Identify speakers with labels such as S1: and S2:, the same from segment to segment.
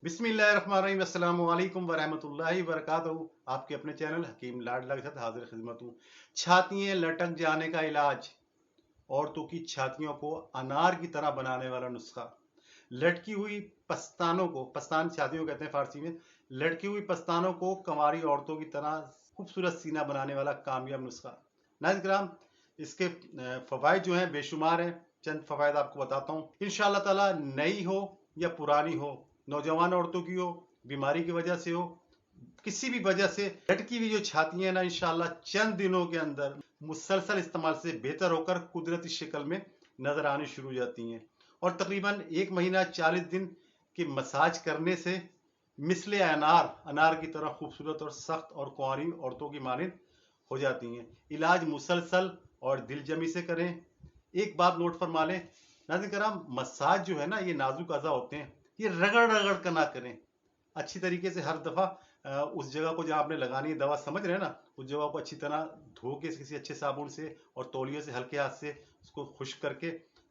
S1: बिस्मिल्लाहिर्रहमानिर्रहीम अस्सलामु अलैकुम वरहमतुल्लाहि वबरकातुहू। आपके अपने चैनल हकीम लाडला के साथ हाजिर खिदमत हूँ। छातियाँ लटक जाने का इलाज, औरतों की छातियों को अनार की तरह बनाने वाला नुस्खा। लटकी हुई पस्तानों को, पस्तान छातियों कहते हैं फारसी में, लटकी हुई पस्तानों को कंवारी औरतों की तरह खूबसूरत सीना बनाने वाला कामयाब नुस्खा। नाज़रीन किराम, इसके फ़वाइद जो हैं बेशुमार हैं। चंद फ़वाइद आपको बताता हूँ। इंशाअल्लाह ताला नई हो या पुरानी हो, नौजवान औरतों की हो, बीमारी की वजह से हो, किसी भी वजह से लटकी हुई जो छाती है ना, इंशाल्लाह चंद दिनों के अंदर मुसलसल इस्तेमाल से बेहतर होकर कुदरती शक्ल में नजर आनी शुरू हो जाती हैं। और तकरीबन 1 महीना 40 दिन की मसाज करने से मिसले अनार की तरह खूबसूरत और सख्त और कुंवारी औरतों की मानिंद हो जाती हैं। इलाज मुसलसल और दिलजमी से करें। एक बात नोट फरमा लें नाज़रीन कराम, मसाज जो है ना, ये नाजुक अज़ा होते हैं, ये रगड़ रगड़ कर ना करें। अच्छी तरीके से हर दफ़ा उस जगह को जहाँ आपने लगानी है दवा, समझ रहे हैं ना, उस जगह को अच्छी तरह धो के किसी अच्छे साबुन से और तौलिए से हल्के हाथ से उसको खुश्क करके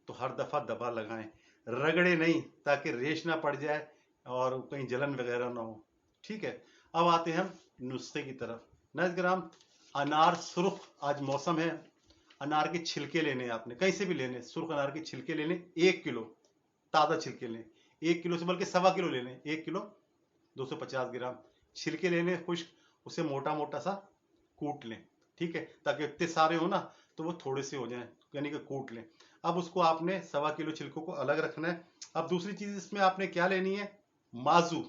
S1: तो हर दफ़ा दवा लगाएं। रगड़े नहीं, ताकि रेश ना पड़ जाए और कहीं जलन वगैरह ना हो। ठीक है, अब आते हैं हम नुस्खे की तरफ। नाज़रीन, अनार सुर्ख, आज मौसम है, अनार के छिलके लेने, आपने कहीं से भी लेने, सुर्ख अनार के छिलके लेने 1 किलो, ताज़ा छिलके लें। 1 किलो से बल्कि 1.25 किलो ले लें। 1 किलो 250 ग्राम छिलके लेने खुश्क, उसे मोटा मोटा सा कूट लें। ठीक है, ताकि इतने सारे हो ना तो वो थोड़े से हो जाएं, यानी कि कूट लें। अब उसको आपने 1.25 किलो छिलकों को अलग रखना है। अब दूसरी चीज इसमें आपने क्या लेनी है, माजू।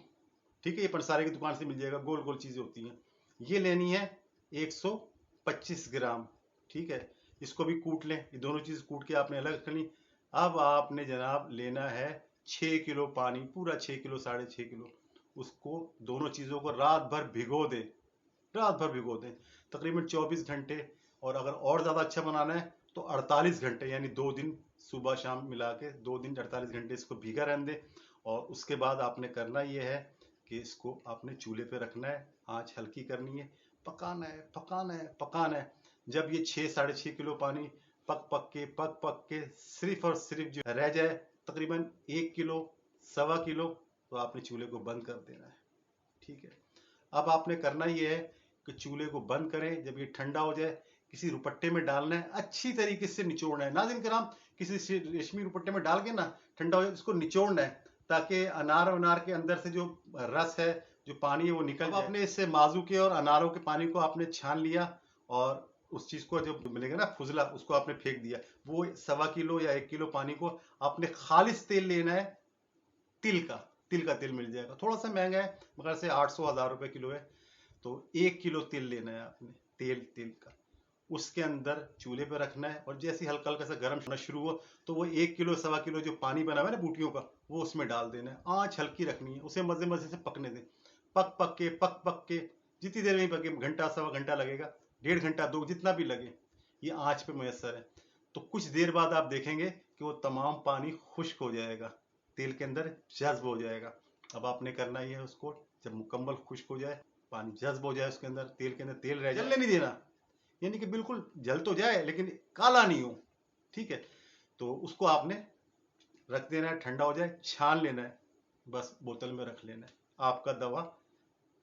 S1: ठीक है, ये पंसारे की दुकान से मिल जाएगा, गोल गोल चीजें होती हैं, ये लेनी है 125 ग्राम। ठीक है, इसको भी कूट लें। ये दोनों चीज कूट के आपने अलग रख ली। अब आपने जनाब लेना है 6 किलो पानी, पूरा 6 किलो, 6.5 किलो। उसको, दोनों चीजों को रात भर भिगो दें, रात भर भिगो दें, तकरीबन 24 घंटे। और अगर और ज्यादा अच्छा बनाना है तो 48 घंटे, यानी 2 दिन सुबह शाम मिला के 2 दिन 48 घंटे इसको भीगा रहने दें। और उसके बाद आपने करना यह है कि इसको आपने चूल्हे पे रखना है, आंच हल्की करनी है, पकाना है, पकाना है, पकाना है। जब ये 6-6.5 किलो पानी पक पक के सिर्फ और सिर्फ जो रह जाए, तकरीबन 1 किलो, 1.25 किलो, तो आपने चूल्हे को बंद कर देना है। ठीक है, अब आपने करना ये है कि चूल्हे को बंद करें। जब ये ठंडा हो जाए, किसी रुपट्टे में डालना है, अच्छी तरीके से निचोड़ना है। नाज़रीन कराम, किसी रेशमी रुपट्टे में डाल के ना, ठंडा हो जाए, इसको निचोड़ना है, ताकि अनार के अंदर से जो रस है, जो पानी है, वो निकल जाए। आपने इससे माजू के और अनारों के पानी को आपने छान लिया, और उस चीज को जो मिलेगा ना फुजला, उसको आपने फेंक दिया। वो 1.25 किलो या 1 किलो पानी को आपने खालिश तेल लेना है, तिल का। तिल का तेल मिल जाएगा, थोड़ा सा महंगा है, मगर से 800-1000 रुपए किलो है। तो 1 किलो तेल लेना है आपने, तेल का। उसके अंदर चूल्हे पर रखना है, और जैसे हल्का हल्का सा गर्म होना शुरू हो तो वो 1 किलो 1.25 किलो जो पानी बना हुआ है ना बूटियों का, वो उसमें डाल देना है। आंच हल्की रखनी है, उसे मजे मजे से पकने दें। पक पक के जितनी देर में पके, घंटा 1.25 घंटा लगेगा, 1.5 घंटा, 2, जितना भी लगे, ये आंच पे मुयसर है। तो कुछ देर बाद आप देखेंगे कि वो तमाम पानी खुश्क हो जाएगा, तेल के अंदर जज्ब हो जाएगा। अब आपने करना ही है, उसको जब मुकम्मल खुश्क हो जाए, पानी जज्ब हो जाए उसके अंदर, तेल के अंदर तेल रह जाए, जलने नहीं देना, यानी कि बिल्कुल जल तो जाए लेकिन काला नहीं हो। ठीक है, तो उसको आपने रख देना है, ठंडा हो जाए, छान लेना है, बस बोतल में रख लेना है। आपका दवा,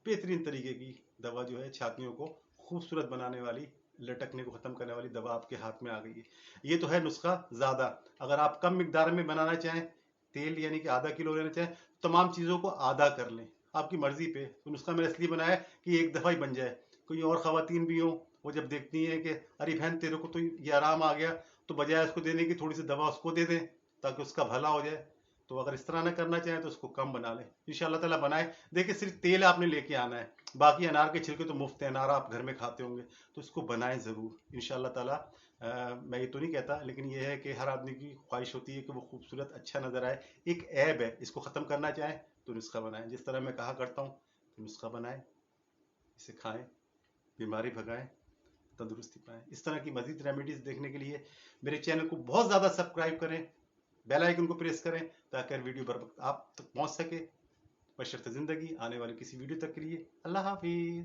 S1: बेहतरीन तरीके की दवा जो है, छातियों को खूबसूरत बनाने वाली, लटकने को खत्म करने वाली दवा आपके हाथ में आ गई है। ये तो है नुस्खा ज्यादा। अगर आप कम मिकदार में बनाना चाहें, तेल यानी कि आधा किलो लेना चाहें, तमाम चीजों को आधा कर लें, आपकी मर्जी पे। तो नुस्खा मैंने इसलिए बनाया कि एक दफा ही बन जाए। कोई और खवातीन भी हो, वो जब देखती हैं कि अरे बहन तेरे को तो ये आराम आ गया, तो बजाय उसको देने की थोड़ी सी दवा उसको दे दें, ताकि उसका भला हो जाए। तो अगर इस तरह ना करना चाहें तो उसको कम बना लें। इंशाल्लाह ताला बनाए। देखिए, सिर्फ तेल आपने लेके आना है, बाकी अनार के छिलके तो मुफ्त है, अनार आप घर में खाते होंगे, तो इसको बनाएं जरूर इंशाल्लाह ताला। मैं ये तो नहीं कहता, लेकिन ये है कि हर आदमी की ख्वाहिश होती है कि वो खूबसूरत अच्छा नजर आए। एक ऐब है, इसको खत्म करना चाहें तो नुस्खा बनाएं, जिस तरह मैं कहा करता हूँ, तो नुस्खा बनाएं, इसे खाएं, बीमारी भगाएं, तंदुरुस्ती पाएं। इस तरह की मजीद रेमेडीज देखने के लिए मेरे चैनल को बहुत ज़्यादा सब्सक्राइब करें, बेल आइकन को प्रेस करें, ताकि वीडियो बर वक्त आप तक पहुंच सके। बशर्ते ज़िंदगी, आने वाली किसी वीडियो तक के लिए अल्लाह हाफिज़।